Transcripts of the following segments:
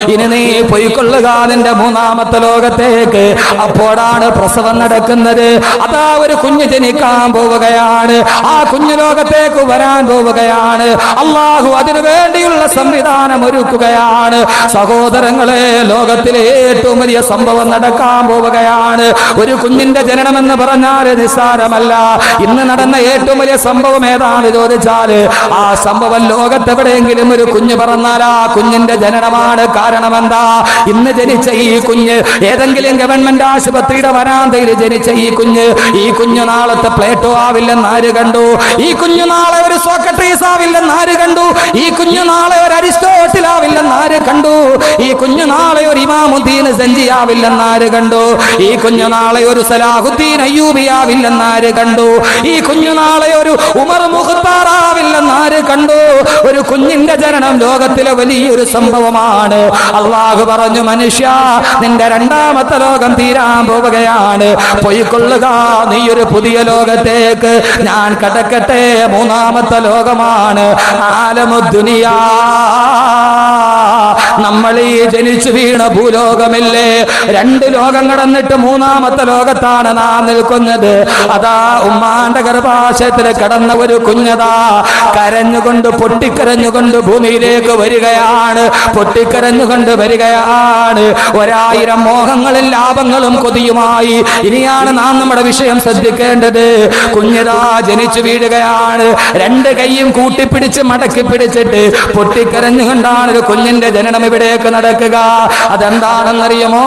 ഇനി നീ പൊയ്ക്കൊള്ളുക നിന്റെ മൂന്നാമത്തെ ലോകത്തേക്ക്. അപ്പോഴാണ് പ്രസവം നടക്കുന്നത്. അതാ ഒരു കുഞ്ഞ് ജനിക്കാൻ പോവുകയാണ്. ആ കുഞ്ഞു ലോകത്തേക്ക് വരാൻ പോവുകയാണ്. അള്ളാഹു അതിനു വേണ്ടിയുള്ള സംവിധാനം ഒരുക്കുകയാണ്. സഹോദരങ്ങളെ, ലോകത്തിലെ ഏറ്റവും വലിയ സംഭവം നടക്കാൻ പോവുകയാണ്. ഒരു കുഞ്ഞിന്റെ ജനനം എന്ന് പറഞ്ഞാൽ നിസ്സാരമല്ല. ഇന്ന് നടന്ന ഏറ്റവും വലിയ സംഭവം ഏതാണ് ചോദിച്ചാൽ ആ സംഭവം ലോകത്തെവിടെയെങ്കിലും ഒരു കുഞ്ഞ് പറഞ്ഞാൽ ആ കുഞ്ഞിന്റെ ജനനമാണ്. കാരണം എന്താ? ഇന്ന് ജനിച്ച ഈ കുഞ്ഞ് ഏതെങ്കിലും ഗവൺമെന്റ് ആശുപത്രിയുടെ വരാന്തയിൽ ജനിച്ച ഈ കുഞ്ഞ് നാളത്തെ പ്ലേറ്റോ ആവില്ലെന്ന് ആര് കണ്ടു? ഈ കുഞ്ഞു നാളെ ഒരു സോക്രട്ടീസ് ആവില്ലെന്ന് ആര് കണ്ടു? ഈ കുഞ്ഞു നാളെ ഒരു അരിസ്റ്റോട്ടിൽ ആവില്ലെന്ന് ആര് കണ്ടു? ഈ കുഞ്ഞു നാളെ ഒരു ഇമാമുദ്ദീൻ സഞ്ജി ആവില്ലെന്ന് ആര് കണ്ടു? ഈ കുഞ്ഞു നാളെ ഒരു സലാഹുദ്ദീൻ അയ്യൂബി ആവില്ലെന്ന് ആര് കണ്ടു? ഈ കുഞ്ഞു നാളെ ഒരു ഉമർ മുഖ്താർ ആവില്ലെന്ന് ആര് കണ്ടു? ഒരു കുഞ്ഞിന്റെ ജനനം ലോകത്തിലെ വലിയൊരു സംഭവമാണ്. അള്ളാഹു പറഞ്ഞു, മനുഷ്യ, നിന്റെ രണ്ടാമത്തെ ലോകം തീരാൻ പോവുകയാണ്. പൊയ്ക്കൊള്ളുക നീ ഒരു പുതിയ ലോകത്തേക്ക്. ഞാൻ കടക്കട്ടെ. മൂന്നാമത്തെ ലോകമാണ് ആലമുദ്ദുനിയാ. നമ്മൾ ഈ ജനിച്ചു വീണ ഭൂലോകമില്ലേ, രണ്ട് ലോകം കടന്നിട്ട് മൂന്നാമത്തെ ലോകത്താണ് നാം നിൽക്കുന്നത്. അതാ ഉമ്മാന്റെ ഗർഭാശയത്തിൽ കടന്ന ഒരു കുഞ്ഞതാ കരഞ്ഞുകൊണ്ട് പൊട്ടിക്കരഞ്ഞുകൊണ്ട് ഭൂമിയിലേക്ക് വരികയാണ്. പൊട്ടിക്കരഞ്ഞുകൊണ്ട് വരികയാണ്. 1000 മോഹങ്ങളും ലാഭങ്ങളും കൊതിയുമായി. ഇനിയാണ് നാം നമ്മുടെ വിഷയം ശ്രദ്ധിക്കേണ്ടത്. കുഞ്ഞതാ ജനിച്ചു വീഴുകയാണ്. രണ്ട് കൈയും കൂട്ടിപ്പിടിച്ച് മടക്കി പിടിച്ചിട്ട് പൊട്ടിക്കരഞ്ഞുകൊണ്ടാണ് ഒരു കുഞ്ഞിന്റെ ജനനം ഇവിടേക്ക് നടക്കുക. അതെന്താണെന്നറിയുമോ?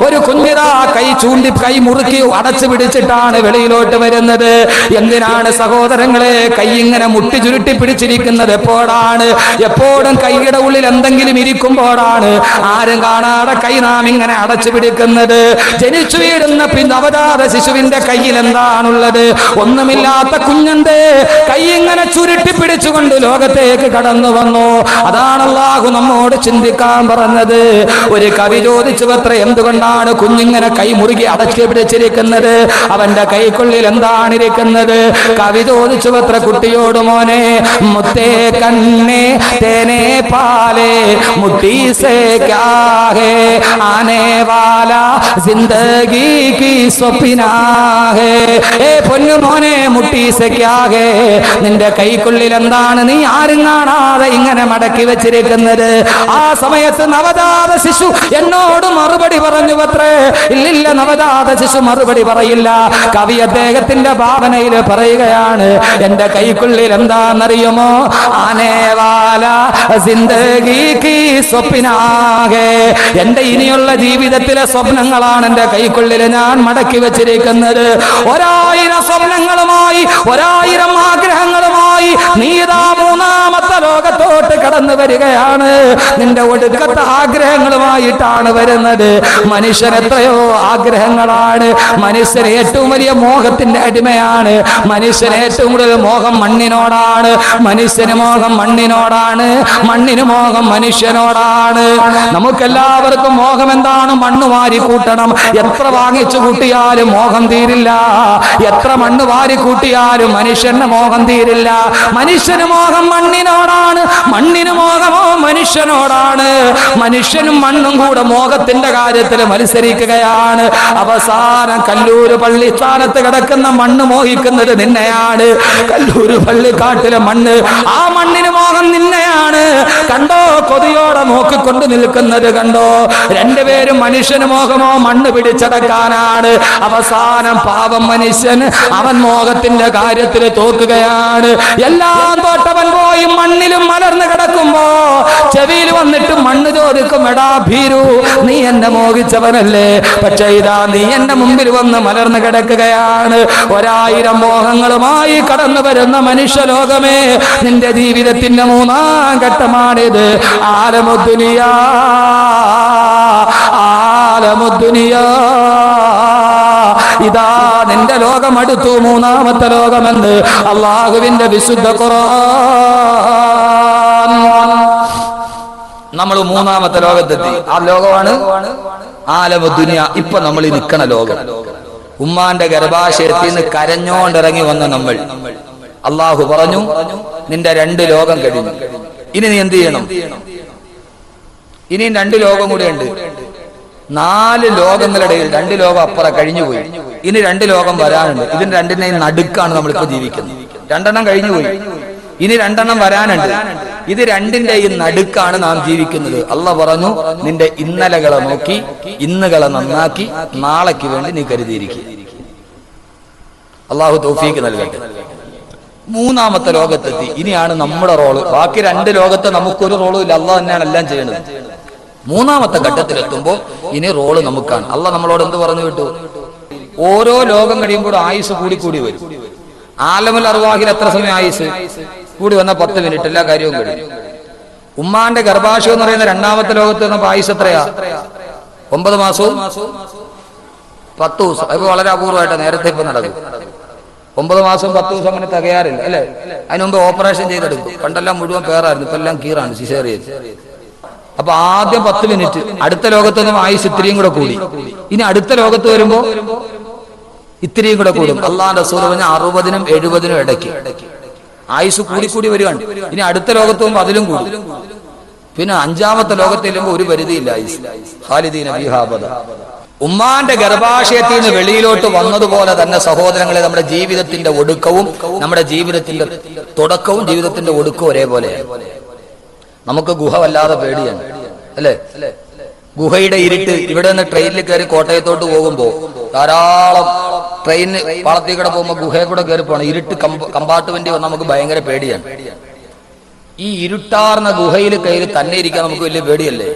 ഒരു കുഞ്ഞിതാ കൈ മുറുക്കി അടച്ചു പിടിച്ചിട്ടാണ് വെളിയിലോട്ട് വരുന്നത്. എന്തിനാണ് സഹോദരങ്ങളെ കൈ ഇങ്ങനെ മുട്ടി ചുരുട്ടി പിടിച്ചിരിക്കുന്നത്? എപ്പോഴാണ്? എപ്പോഴും കൈയുടെ ഉള്ളിൽ എന്തെങ്കിലും ഇരിക്കുമ്പോഴാണ് ആരും കാണാതെ കൈ നാം ഇങ്ങനെ അടച്ചു പിടിക്കുന്നത്. ജനിച്ചു വീഴുന്ന നവജാത ശിശുവിന്റെ കയ്യിൽ എന്താണുള്ളത്? ഒന്നുമില്ലാത്ത കുഞ്ഞന്റെ കൈ ഇങ്ങനെ ചുരുട്ടി പിടിച്ചുകൊണ്ട് ലോകത്തേക്ക് കടന്നു വന്നു. അതാണ് അല്ലാഹു നമ്മോട് ചിന്തിക്കാൻ പറഞ്ഞത്. ഒരു കവി ചോദിച്ചു അത്ര, എന്തുകൊണ്ടാണ് കുഞ്ഞിങ്ങനെ കൈ മുറുകി അടച്ചു പിടിച്ചിരിക്കുന്നത്? അവന്റെ കൈക്കുള്ളിൽ എന്താണ് ഇരിക്കുന്നത്? കവി ചോദിച്ചു അത്ര കുട്ടിയോട്, മോനെ, മുത്തേ കണ്ണേ തേനെ പാലേ മുട്ടി സേ ക്യാ ഹേ ആനെ വാലാ ജിന്ദഗി കി സ്വപ്നാ ഹേ. ഏ പൊന്നു മോനെ, മുട്ടി സേ ക്യാ ഹേ, നിന്റെ കൈക്കുള്ളിൽ എന്താണ് നീ ആരും കാണാതെ ഇങ്ങനെ മടക്കി വെച്ചിരിക്കുന്നത്? ആ സമയത്ത് നവജാത ശിശു എന്നോട് മറുപടി പറഞ്ഞു അത്രേ. ഇല്ലില്ല, നവജാത ശിശു മറുപടി പറയില്ല. കവി അദ്ദേഹത്തിന്റെ ഭാവനയിൽ പറയുകയാണ്, എന്റെ കൈക്കുള്ളിൽ എന്താണെന്നറിയുമോ? ആനേവാല ജിന്ദഗി കി സ്വപ്നാ ഹേ, എന്റെ ഇനിയുള്ള ജീവിതത്തിലെ സ്വപ്നങ്ങളാണ് എന്റെ കൈക്കുള്ളിൽ ഞാൻ മടക്കി വെച്ചിരിക്കുന്നത്. 1000 സ്വപ്നങ്ങളുമായി, 1000 ആഗ്രഹങ്ങളുമായി നീതാ മൂന്നാമത്തെ ലോകത്തോട്ട് കടന്നു വരികയാണ്. നിന്റെ ഒടുക്കത്തെ ആഗ്രഹങ്ങളുമായിട്ടാണ് വരുന്നത്. മനുഷ്യൻ എത്രയോ ആഗ്രഹങ്ങളാണ്. മനുഷ്യൻ ഏറ്റവും വലിയ മോഹത്തിന്റെ അടിമയാണ്. മനുഷ്യൻ ഏറ്റവും കൂടുതൽ മോഹം മണ്ണിനോടാണ്. മനുഷ്യന് മോഹം മണ്ണിനോടാണ്. മണ്ണിന് മോഹം മനുഷ്യനോടാണ്. നമുക്കെല്ലാവർക്കും മോഹം എന്താണ്? മണ്ണ് വാരി കൂട്ടണം. എത്ര വാങ്ങിച്ചു കൂട്ടിയാലും മോഹം തീരില്ല. എത്ര മണ്ണ് വാരി കൂട്ടിയാലും മനുഷ്യന് മോഹം തീരില്ല. മനുഷ്യന് മോഹം മണ്ണിനോടാണ്. മണ്ണിന് മോഹമോ മനുഷ്യനോടാണ്. മനുഷ്യനും മണ്ണും കൂടെ മോഹത്തിന്റെ കാര്യത്തിൽ മത്സരിക്കുകയാണ്. അവസാനം കല്ലൂര് പള്ളിസ്ഥാനത്ത് കിടക്കുന്ന മണ്ണ് മോഹിക്കുന്നത് നിന്നെയാണ്. കല്ലൂര് പള്ളിക്കാട്ടിലെ മണ്ണ്, ആ മണ്ണിന് മോഹം നിന്നെയാണ്. കണ്ടോ, കൊതിയോടെ നോക്കിക്കൊണ്ട് നിൽക്കുന്നത് കണ്ടോ? രണ്ടുപേരും മനുഷ്യന് മോഹമോ മണ്ണ് പിടിച്ചടക്കാനാണ്. അവസാനം പാവം മനുഷ്യൻ അവൻ മോഹത്തിന്റെ കാര്യത്തിൽ തോക്കുകയാണ്. എല്ലാം തോട്ടവൻ പോയി മണ്ണിലും മലർന്ന് കിടക്കുമ്പോ ചെവിയിൽ വന്നിട്ട് മണ്ണ് ചോദിക്കും, എടാ ഭീരു, നീ എന്നെ മോഹിച്ചവനല്ലേ? പക്ഷേ ഇതാ നീ എന്റെ മുമ്പിൽ വന്ന് മലർന്ന് കിടക്കുകയാണ്. 1000 മോഹങ്ങളുമായി കടന്നു വരുന്ന മനുഷ്യലോകമേ, നിന്റെ ജീവിതത്തിന്റെ 3ാം ഘട്ടമാണിത്. ആലമുദ്ദുനിയാ, ആലമുദ്ദുനിയാ. ഇതാ നിന്റെ ലോകം അടുത്തു, 3ാമത്തെ ലോകമെന്ന് അള്ളാഹുവിന്റെ വിശുദ്ധ ഖുർആൻ. നമ്മൾ 3ാമത്തെ ലോകത്തെത്തി. ആ ലോകമാണ് ആലമുദ്ദുനിയ. ഇപ്പൊ നമ്മൾ ഈ നിൽക്കണ ലോകം. ഉമ്മാന്റെ ഗർഭാശയത്തിൽ നിന്ന് കരഞ്ഞോണ്ടിറങ്ങി വന്ന നമ്മൾ. അള്ളാഹു പറഞ്ഞു, നിന്റെ 2 ലോകം കഴിഞ്ഞു. ഇനി നീ എന്ത് ചെയ്യണം? ഇനിയും 2 ലോകം കൂടെ ഉണ്ട്. 4 ലോകങ്ങളുടെ ഇടയിൽ 2 ലോകം അപ്പുറം കഴിഞ്ഞുപോയി. ഇനി 2 ലോകം വരാനുണ്ട്. ഇതിന് രണ്ടിനെയും നടുക്കാണ് നമ്മളിപ്പോ ജീവിക്കുന്നത്. 2 എണ്ണം കഴിഞ്ഞുപോയി, ഇനി 2 എണ്ണം വരാനുണ്ട്. ഇത് രണ്ടിന്റെയും നടുക്കാണ് നാം ജീവിക്കുന്നത്. അള്ളാഹ് പറഞ്ഞു, നിന്റെ ഇന്നലകളെ നോക്കി ഇന്നുകളെ നന്നാക്കി നാളേക്ക് വേണ്ടി നീ കരുതിയിരിക്കുക. അള്ളാഹു തൗഫീക്ക് നൽകട്ടെ. 3ാമത്തെ ലോകത്തെത്തി. ഇനിയാണ് നമ്മുടെ റോള്. ബാക്കി 2 ലോകത്ത് നമുക്കൊരു റോളും ഇല്ല. അള്ളാഹ് തന്നെയാണ് എല്ലാം ചെയ്യുന്നത്. 3ാമത്തെ ഘട്ടത്തിലെത്തുമ്പോൾ ഇനി റോള് നമുക്കാണ്. അള്ളാഹ് നമ്മളോട് എന്ത് പറഞ്ഞു വിട്ടു? ഓരോ ലോകം കഴിയുമ്പോൾ ആയുസ് കൂടി വരും. ആലമുൽ അർവാഹിൽ എത്ര സമയം ആയുസ് കൂടി വന്ന 10 മിനിറ്റ് എല്ലാ കാര്യവും കഴിയും. ഉമ്മാന്റെ ഗർഭാശയം എന്ന് പറയുന്ന 2ാമത്തെ ലോകത്ത് വന്നപ്പോൾ ആയുസ് എത്രയാ? 9 മാസവും 10 ദിവസം. ഇപ്പൊ വളരെ അപൂർവമായിട്ട് നേരത്തെ ഇപ്പൊ നടക്കും. 9 മാസം 10 ദിവസം അങ്ങനെ തികയാറില്ല അല്ലെ? അതിന് മുമ്പ് ഓപ്പറേഷൻ ചെയ്തെടുക്കും. പണ്ടെല്ലാം മുഴുവൻ പേറായിരുന്നു, ഇപ്പൊ എല്ലാം കീറാണ്, സിസേറിയൻ. അപ്പൊ ആദ്യം 10 മിനിറ്റ്. അടുത്ത ലോകത്ത് നിന്നും ആയുസ് ഇത്രയും കൂടെ കൂടി. ഇനി അടുത്ത ലോകത്ത് വരുമ്പോ ഇത്രയും കൂടെ കൂടും. അള്ളാഹുവിന്റെ റസൂൽ പറഞ്ഞ 60-നും 70-നും ഇടയ്ക്ക് ആയുസ് കൂടി വരികയാണ്. ഇനി അടുത്ത ലോകത്ത് പോകുമ്പോൾ അതിലും കൂടും. പിന്നെ 5ാമത്തെ ലോകത്ത് ചെല്ലുമ്പോൾ ഒരു പരിധിയില്ല ആയുസ്. ഖാലിദീന ഫീഹാ അബദാ. ഉമ്മാന്റെ ഗർഭാശയത്തിൽ നിന്ന് വെളിയിലോട്ട് വന്നതുപോലെ തന്നെ സഹോദരങ്ങളെ, നമ്മുടെ ജീവിതത്തിന്റെ ഒടുക്കവും നമ്മുടെ ജീവിതത്തിന്റെ തുടക്കവും ജീവിതത്തിന്റെ ഒടുക്കവും ഒരേപോലെയാണ്. നമുക്ക് ഗുഹ വല്ലാതെ പേടിയാണ് അല്ലെ? ഗുഹയുടെ ഇരുട്ട്. ഇവിടെ നിന്ന് ട്രെയിനിൽ കയറി കോട്ടയത്തോട്ട് പോകുമ്പോ ധാരാളം ട്രെയിന് പാളത്തിൽ കൂടെ പോകുമ്പോ ഗുഹയെ കൂടെ കയറി പോകണം. ഇരുട്ട് കമ്പാർട്ട്മെന്റ് വന്നാൽ നമുക്ക് ഭയങ്കര പേടിയാണ്. ഈ ഇരുട്ടാർന്ന ഗുഹയിൽ കയറി തന്നെ ഇരിക്കാൻ നമുക്ക് വലിയ പേടിയല്ലേ?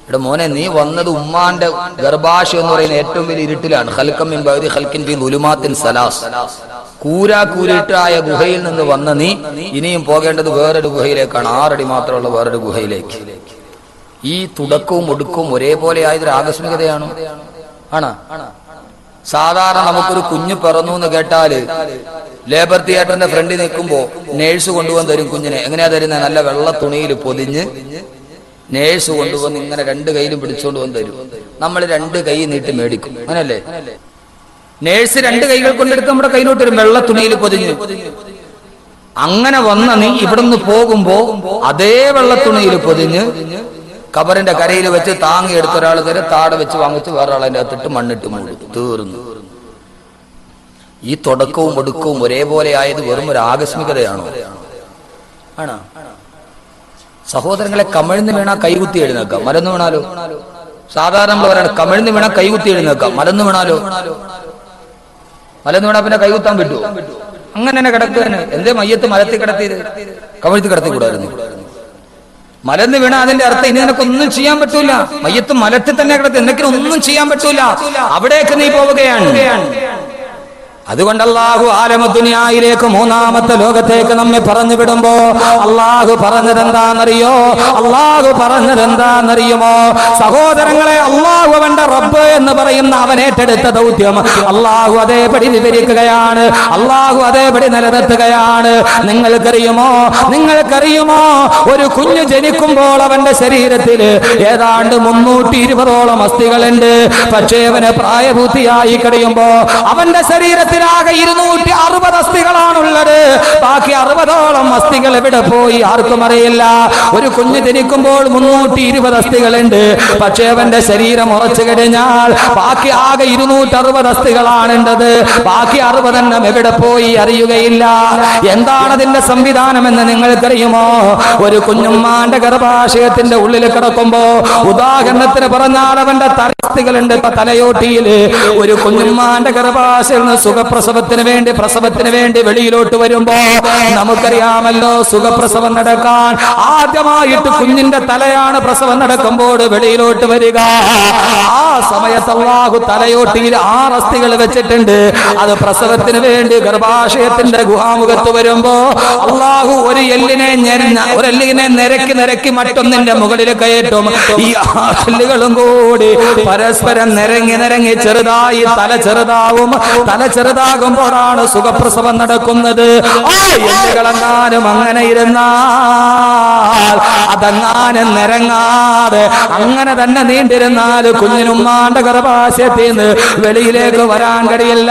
ഇവിടെ മോനെ, നീ വന്നത് ഉമ്മാന്റെ ഗർഭാശയം എന്ന് പറയുന്ന ഏറ്റവും വലിയ ഇരുട്ടിലാണ്. ഖൽഖം മിൻ ബഅദി ഖൽഖിൻ ഫീ ദുലുമാത്തിൻ സലാസ്. കൂരാക്കൂരിട്ടായ ഗുഹയിൽ നിന്ന് വന്ന നീ ഇനിയും പോകേണ്ടത് വേറൊരു ഗുഹയിലേക്കാണ്. 6 അടി മാത്രമുള്ള വേറൊരു ഗുഹയിലേക്ക്. ഈ തുടക്കവും ഒടുക്കവും ഒരേപോലെ ആയതൊരു ആകസ്മികതയാണോ? ആണോ? സാധാരണ നമുക്കൊരു കുഞ്ഞ് പിറന്നു എന്ന് കേട്ടാല് ലേബർ തിയേറ്ററിന്റെ ഫ്രണ്ടിൽ നിൽക്കുമ്പോ നേഴ്സ് കൊണ്ടുവന്ന് തരും കുഞ്ഞിനെ. എങ്ങനെയാ തരുന്നത്? നല്ല വെള്ള തുണിയിൽ പൊതിഞ്ഞ് നേഴ്സ് കൊണ്ടുവന്ന് ഇങ്ങനെ 2 കൈയിലും പിടിച്ചോണ്ട് വന്ന് തരും. നമ്മൾ 2 കൈ നീട്ടി മേടിക്കും. അങ്ങനല്ലേ? നേഴ്സ് 2 കൈകൾ കൊണ്ടെടുത്ത് നമ്മുടെ കയ്യിലോട്ട് വരും, വെള്ള തുണിയിൽ പൊതിഞ്ഞ്. അങ്ങനെ വന്ന നീ ഇവിടുന്ന് പോകുമ്പോ അതേ വെള്ള തുണിയിൽ പൊതിഞ്ഞ് കബറിന്റെ കരയിൽ വെച്ച് താങ്ങി എടുത്ത ഒരാൾ തരും, താട വെച്ച് വാങ്ങിച്ച് വേറെ ആളതിന്റെ അകത്തിട്ട് മണ്ണിട്ട് മൂടി. തീർന്നു. ഈ തുടക്കവും ഒടുക്കവും ഒരേപോലെ ആയത് വെറും ഒരു ആകസ്മികതയാണോ? ആണോ? സഹോദരങ്ങളെ, കമിഴ്ന്ന് വീണാ കൈകുത്തി എഴുന്നേക്കാം, മലന്ന് വീണാലോ? സാധാരണ നമ്മൾ പറയണം, കമിഴ്ന്ന് വീണാ കൈകുത്തി എഴുന്നേക്കാം, മലന്ന് വീണാലോ? മലന്ന് വീണാ പിന്നെ കൈകുത്താൻ പറ്റുമോ? അങ്ങനെ തന്നെ കിടക്കുകയാണ്. എന്തേ മയ്യത്ത് മലത്തി കിടത്തിയത്? കമിഴ്ത്തി കിടത്തി കൂടായിരുന്നു. മലന്ന് വീണ അതിന്റെ അർത്ഥം ഇനി നിനക്കൊന്നും ചെയ്യാൻ പറ്റൂല. മയ്യത്ത് മലത്തിൽ തന്നെ കിടത്തി, നിനക്കൊന്നും ചെയ്യാൻ പറ്റൂല. അവിടേക്ക് നീ പോവുകയാണ്. അതുകൊണ്ട് അള്ളാഹു ആലമദുനിയായിലേക്ക് 3ാമത്തെ ലോകത്തേക്ക് നമ്മെ പറഞ്ഞു വിടുമ്പോ അള്ളാഹു പറഞ്ഞതെന്താണെന്നറിയോ? സഹോദരങ്ങളെ, അള്ളാഹു അവന്റെ റബ്ബ് എന്ന് പറയുന്ന അവൻ ഏറ്റെടുത്ത ദൗത്യം അള്ളാഹു അതേപടി വിവരിക്കുകയാണ്. അള്ളാഹു അതേപടി നിലനിർത്തുകയാണ്. നിങ്ങൾക്കറിയുമോ ഒരു കുഞ്ഞു ജനിക്കുമ്പോൾ അവന്റെ ശരീരത്തിൽ ഏതാണ്ട് 320ഓളം അസ്ഥികളുണ്ട്. പക്ഷേ അവന് പ്രായപൂർത്തിയായി കഴിയുമ്പോ അവന്റെ ശരീരത്തിൽ ആകെ 260 അസ്ഥികളാണുള്ളത്. ബാക്കി 60ഓളം അസ്ഥികൾ എവിടെ പോയി ആർക്കും അറിയില്ല. ഒരു കുഞ്ഞ് ജനിക്കുമ്പോൾ 320 അസ്ഥികളുണ്ട്. പക്ഷേ അവന്റെ ശരീരം ഉറച്ചു കഴിഞ്ഞാൽ ബാക്കി ആകെ 260 അസ്ഥികളാണുള്ളത്. ബാക്കി 60 എണ്ണം എവിടെ പോയി അറിയുകയില്ല. എന്താണ് അതിന്റെ സംവിധാനം എന്ന് നിങ്ങൾക്കറിയുമോ? ഒരു കുഞ്ഞുമ്മാന്റെ ഗർഭാശയത്തിന്റെ ഉള്ളിൽ കിടക്കുമ്പോ, ഉദാഹരണത്തിന് പറഞ്ഞാൽ അവന്റെ തലസ്ഥികളുണ്ട് തലയോട്ടിയില്. ഒരു കുഞ്ഞുമ്മാന്റെ ഗർഭാശയം പ്രസവത്തിന് വേണ്ടി വെളിയിലോട്ട് വരുമ്പോ നമുക്കറിയാമല്ലോ, സുഖപ്രസവം നടക്കാൻ ആദ്യമായിട്ട് കുഞ്ഞിന്റെ തലയാണ് പ്രസവം നടക്കുമ്പോൾ വെളിയിലോട്ട് വരിക. ആ സമയത്ത് അല്ലാഹു തലയോട്ടിയിൽ 6 അസ്ഥികൾ വെച്ചിട്ടുണ്ട്. അത് പ്രസവത്തിന് വേണ്ടി ഗർഭാശയത്തിന്റെ ഗുഹാമുഖത്ത് വരുമ്പോ അല്ലാഹു ഒരു എല്ലിനെ നിരക്കി മറ്റൊന്നിന്റെ മുകളിൽ കയറ്റും. ഈ 6 എല്ലുകളും കൂടി പരസ്പരം നിരങ്ങി ചെറുതായി തല ചെറുതാവും. ചെറുതാകുമ്പോഴാണ് സുഖപ്രസവം നടക്കുന്നത്. ആ എല്ലുകളെങ്ങാനും അങ്ങനെ ഇരുന്നാൽ, അതങ്ങാനും നിരങ്ങാതെ അങ്ങനെ തന്നെ നീണ്ടിരുന്നാൽ കുഞ്ഞിനുമ്മാന്റെ ഗർഭാശയത്തിൽ നിന്ന് വെളിയിലേക്ക് വരാൻ കഴിയില്ല.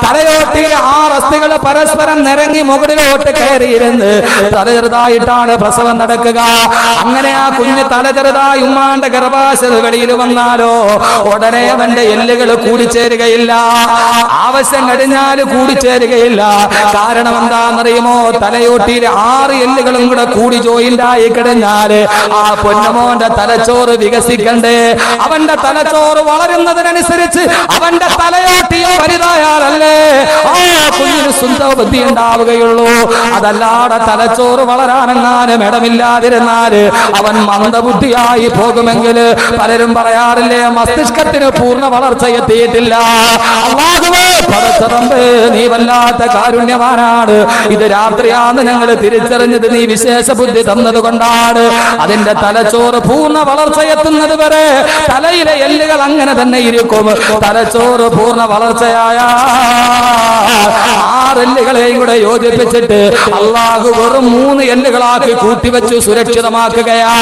തലയോട്ടിയിലെ 6 അസ്ഥികൾ പരസ്പരം നിരങ്ങി മുകളിലോട്ട് കയറിയിരുന്ന് തല ചെറുതായിട്ടാണ് പ്രസവം നടക്കുക. അങ്ങനെ ആ കുഞ്ഞ് തല ചെറുതായി ഉമ്മാന്റെ ഗർഭാശയത്തിൽ വെളിയിൽ വന്നാലോ ഉടനെ അവന്റെ എല്ലുകൾ കൂടിച്ചേരുകയില്ല. ആവശ്യം കഴിഞ്ഞാൽ കൂടിച്ചേരുകയില്ല. കാരണം എന്താണെന്നറിയുമോ? തലയോട്ടിയിലെ 6 എല്ലുകളും കൂടെ കൂടി ജോയിന്റായി കഴിഞ്ഞാൽ ആ പൊന്നമോന്റെ തലച്ചോറ് വികസിക്കണ്ടേ? അവന്റെ തലച്ചോറ് വളരുന്നതിനനുസരിച്ച് അവന്റെ തലയോട്ടിയോ വലുതായാലല്ലേ ആ കുഞ്ഞിന് സ്വന്തം ബുദ്ധി ഉണ്ടാവുകയുള്ളൂ. അതല്ലാതെ തലച്ചോറ് വളരാനെങ്ങാനും ഇടമില്ലാതിരുന്നാല് അവൻ മന്ദബുദ്ധിയായി പോകുമെങ്കിൽ പലരും പറയാറില്ലേ, മസ്തിഷ്കത്തിന് പൂർണ്ണ വളർച്ച എത്തിയിട്ടില്ല. അല്ലാഹുവേ പടച്ചറമ്പേ, നീ വല്ലാത്ത കാരുണ്യവാനാണ്. ഇത് രാത്രിയാന്ന് ഞങ്ങൾ തിരിച്ചറിഞ്ഞത് നീ വിശേഷ ബുദ്ധി തന്നത് കൊണ്ടാണ്. അതിന്റെ തലച്ചോറ് പൂർണ്ണ വളർച്ച എത്തുന്നത് വരെ തലയിലെ എല്ലുകൾ അങ്ങനെ തന്നെ ഇരിക്കും. തലച്ചോറ് പൂർണ്ണ വളർച്ചയായ 6 എല്ലുകളെയും കൂടെ യോജിപ്പിച്ചിട്ട് അല്ലാഹു വെറും 3 എല്ലുകളാക്കി കൂട്ടിവെച്ചു സുരക്ഷിതമാക്കുകയാ.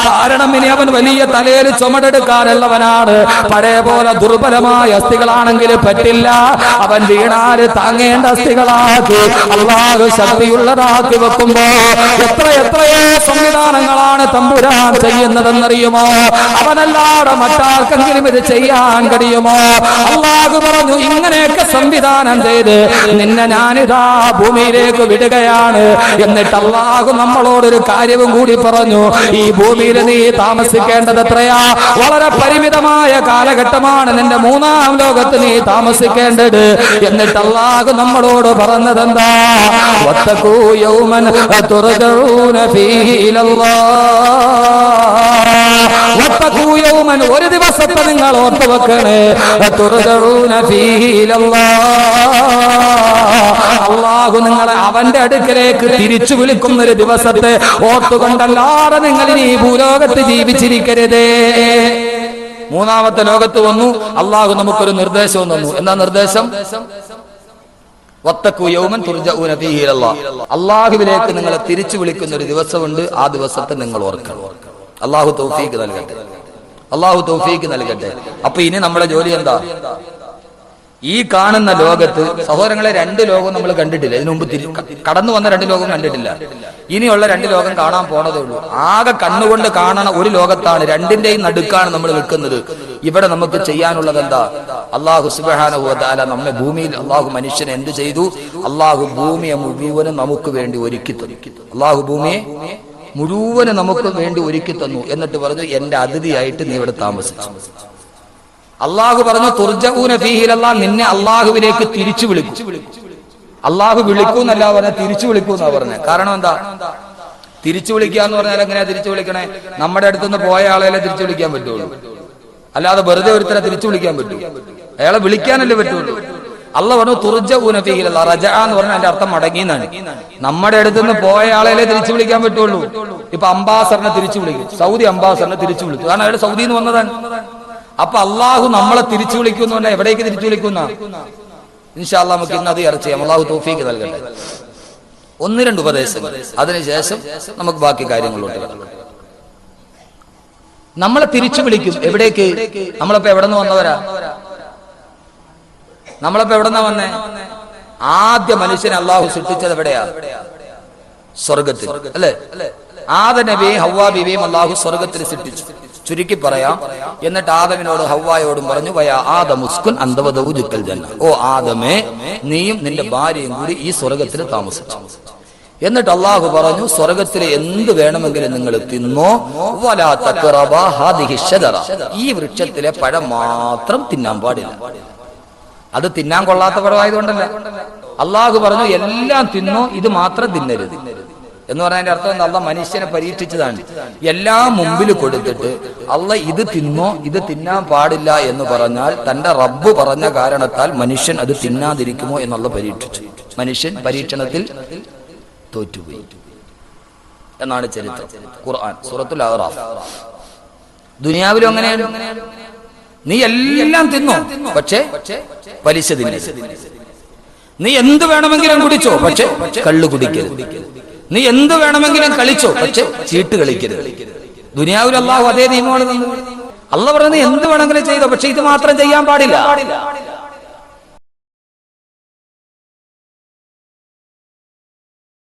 കാരണം ഇനി അവൻ വലിയ തലയിൽ ചുമടെടുക്കാനുള്ളവനാണ്. പഴയ പോലെ ദുർബലമായ അസ്ഥികളാണെങ്കിൽ പറ്റില്ല. അവൻ വീണാല് താങ്ങേണ്ട അസ്ഥികളാക്കി അല്ലാഹു ശക്തിയുള്ളതാക്കി വെക്കുമ്പോ എത്രയോ സംവിധാനങ്ങളാണ് തമ്പുരാൻ ചെയ്യുന്നതെന്നറിയുമോ? അവനല്ലാതെ മറ്റാർക്കെങ്കിലും ഇത് ചെയ്യാൻ കഴിയുമോ? അല്ലാഹു പറഞ്ഞു, ഇങ്ങനെയൊക്കെ സംവിധാനം ചെയ്ത് നിന്നെ ഞാനിതാ ഭൂമിയിലേക്ക് വിടുകയാണ്. എന്നിട്ട് അല്ലാഹു നമ്മളോടൊരു കാര്യവും കൂടി പറഞ്ഞു, ഈ ഭൂമിയിൽ നീ താമസിക്കേണ്ടത് എത്രയാ? വളരെ പരിമിതമായ കാലഘട്ടമാണ്. നിന്റെ 3-ാം ലോകത്ത് നീ താമസിക്കേണ്ടത്. എന്നിട്ട് അല്ലാഹു നമ്മളോട് പറഞ്ഞതെന്താ? വത്തഖൂ യൗമൻ തുർജഊന ഫീഹി ഇലല്ലാഹ്. വത്തഖൂ യൗമൻ, ഒരു ദിവസത്തെ നിങ്ങൾ ഓർത്തു വെക്കണേ. തുർജഊന ഫീഹി ഇലല്ലാഹ്. അല്ലാഹു നിങ്ങളെ അവന്റെ അടുക്കലേക്ക് തിരിച്ചു വിളിക്കുന്ന ഒരു ദിവസത്തെ ഓർത്തുകൊണ്ടല്ലാതെ നിങ്ങൾ ഇനി ഭൂലോകത്ത് ജീവിച്ചിരിക്കരുതേ. 3-ാമത്തെ ലോകത്ത് വന്നു അല്ലാഹു നമുക്കൊരു നിർദ്ദേശവും തന്നു. എന്താ നിർദ്ദേശം? വത്തഖൂ യൗമൻ തുർജഊന ഫീഹി ഇലല്ലാഹ്. അല്ലാഹുവിലേക്ക് നിങ്ങളെ തിരിച്ചു വിളിക്കുന്ന ഒരു ദിവസമുണ്ട്. ആ ദിവസത്തെ നിങ്ങൾ ഓർക്കണം. അല്ലാഹു തൗഫീഖ് നൽകട്ടെ. അല്ലാഹു തൗഫീഖ് നൽകട്ടെ. അപ്പൊ ഇനി നമ്മുടെ ജോലി എന്താ? ഈ കാണുന്ന ലോകത്ത് സഹോദരങ്ങളെ 2 ലോകം നമ്മൾ കണ്ടിട്ടില്ല. ഇതിനു മുമ്പ് കടന്നു വന്ന 2 ലോകം കണ്ടിട്ടില്ല. ഇനിയുള്ള 2 ലോകം കാണാൻ പോണതേ ഉള്ളൂ. ആകെ കണ്ണുകൊണ്ട് കാണണ ഒരു ലോകത്താണ്, 2ന്റെയും നടുക്കാണ് നമ്മൾ നിൽക്കുന്നത്. ഇവിടെ നമുക്ക് ചെയ്യാനുള്ളത് എന്താ? അല്ലാഹു സുബ്ഹാനഹു വ തആല നമ്മെ ഭൂമിയിൽ അല്ലാഹു മനുഷ്യനെ എന്ത് ചെയ്തു? അല്ലാഹു ഭൂമിയെ മുഴുവനും നമുക്ക് വേണ്ടി ഒരുക്കി തന്നു. അല്ലാഹു ഭൂമിയെ മുഴുവനും നമുക്ക് വേണ്ടി ഒരുക്കി തന്നു. എന്നിട്ട് പറഞ്ഞു, എന്റെ അതിഥിയായിട്ട് നീ ഇവിടെ താമസിച്ചു. അല്ലാഹു പറഞ്ഞു, തുർജഊന ഫീഹി ഇലല്ലാഹ്, നിന്നെ അല്ലാഹുവിലേക്ക് തിരിച്ചു വിളിക്കും. അല്ലാഹു വിളിക്കൂന്നല്ല പറഞ്ഞ, തിരിച്ചു വിളിക്കൂന്നാ പറഞ്ഞത്. കാരണം എന്താ? തിരിച്ചു വിളിക്കുക എന്ന് പറഞ്ഞാൽ എങ്ങനെയാ തിരിച്ചു വിളിക്കണേ? നമ്മുടെ അടുത്തുനിന്ന് പോയ ആളെ തിരിച്ചു വിളിക്കാൻ പറ്റുള്ളൂ. അല്ലാതെ വെറുതെ ഒരുത്തരെ തിരിച്ചു വിളിക്കാൻ പറ്റൂ? അയാളെ വിളിക്കാനല്ലേ പറ്റുള്ളൂ. അല്ലാഹു പറഞ്ഞു തുർജഊന ഫീഹി ഇലല്ലാഹ്. റജഅ എന്ന് പറഞ്ഞാൽ അതിന്റെ അർത്ഥം മടങ്ങി എന്നാണ്. നമ്മുടെ അടുത്തുനിന്ന് പോയ ആളെ തിരിച്ചു വിളിക്കാൻ പറ്റുള്ളൂ. ഇപ്പൊ അംബാസഡറിനെ തിരിച്ചു വിളിക്കും, സൗദി അംബാസഡറിനെ തിരിച്ചു വിളിക്കും. കാരണം അയാൾ സൗദിയിൽ നിന്ന് വന്നതാണ്. അപ്പൊ അല്ലാഹു നമ്മളെ തിരിച്ചു വിളിക്കുന്നു. എവിടേക്ക് തിരിച്ചു വിളിക്കുന്ന? ഇൻഷാ അല്ലാഹ് നമുക്ക് ഇന്ന് അത് ചർച്ച ചെയ്യാം. അല്ലാഹു തൗഫീഖ് നൽകട്ടെ. 1-2 ഉപദേശങ്ങൾ, അതിനുശേഷം നമുക്ക് ബാക്കി കാര്യങ്ങളിലോട്ട് കിടക്കാം. നമ്മളെ തിരിച്ചു വിളിക്കും. എവിടേക്ക്? നമ്മളിപ്പോ എവിടെ നിന്ന് വന്നവരാ? നമ്മളിപ്പോ എവിടെ നിന്നാ വന്നേ? ആദ്യ മനുഷ്യനെ അല്ലാഹു സൃഷ്ടിച്ചത് എവിടെയാ? സ്വർഗത്തിൽ, അല്ലേ? ആദം നബിയെയും ഹവ്വാ ബീവിയും അല്ലാഹു സ്വർഗത്തിൽ സൃഷ്ടിച്ചു. ചുരുക്കി പറയാം. എന്നിട്ട് ആദമിനോട് ഹവ്വായോടും പറഞ്ഞു, വയാ ആദമുസ്കുൻ അന്ത വസൗജുക്കൽ ജന്ന. ഓ ആദമേ, നീയും നിന്റെ ഭാര്യയും കൂടി ഈ സ്വർഗത്തിൽ താമസിച്ചു. എന്നിട്ട് അല്ലാഹു പറഞ്ഞു, സ്വർഗത്തിൽ എന്ത് വേണമെങ്കിലും നിങ്ങൾ തിന്നോ, വലാ തഖറബാ ഹാദിഹി ശജറ. ഈ വൃക്ഷത്തിലെ പഴം മാത്രം തിന്നാൻ പാടില്ല. അത് തിന്നാൻ കൊള്ളാത്ത പഴമായതുകൊണ്ടല്ല. അല്ലാഹു പറഞ്ഞു, എല്ലാം തിന്നോ, ഇത് മാത്രം തിന്നരുത് എന്ന് പറഞ്ഞതിന്റെ അർത്ഥം എന്താ? അള്ളാഹ് മനുഷ്യനെ പരീക്ഷിച്ചതാണ്. എല്ലാം മുമ്പിൽ കൊടുത്തിട്ട് അള്ളാഹ് ഇത് തിന്നോ, ഇത് തിന്നാൻ പാടില്ല എന്ന് പറഞ്ഞാൽ തന്റെ റബ്ബ് പറഞ്ഞ കാരണത്താൽ മനുഷ്യൻ അത് തിന്നാതിരിക്കുമോ എന്നുള്ള പരീക്ഷിച്ചു. മനുഷ്യൻ പരീക്ഷണത്തിൽ തോറ്റുപോയി എന്നാണ് ചരിത്രം. ഖുർആൻ സൂറത്തുൽ അഅറാഫ്. ദുനിയാവിലും അങ്ങനെയാണ്. നീ എല്ലാം തിന്നോ, പക്ഷേ പലിശ തിന്നരുത്. നീ എന്ത് വേണമെങ്കിലും കുടിച്ചോ, പക്ഷെ കള്ളു കുടിക്കരുത്. നീ എന്ത് വേണമെങ്കിലും കളിച്ചോ, പക്ഷെ ചീട്ട് കളിക്കരുത്. ദുനിയാവിൽ അല്ലാഹു അതേ നിയമമാണ് തന്നത്. അല്ലാഹു പറയുന്നത് എന്ത് വേണമെങ്കിലും ചെയ്തോ, പക്ഷെ ഇത് മാത്രം ചെയ്യാൻ പാടില്ല.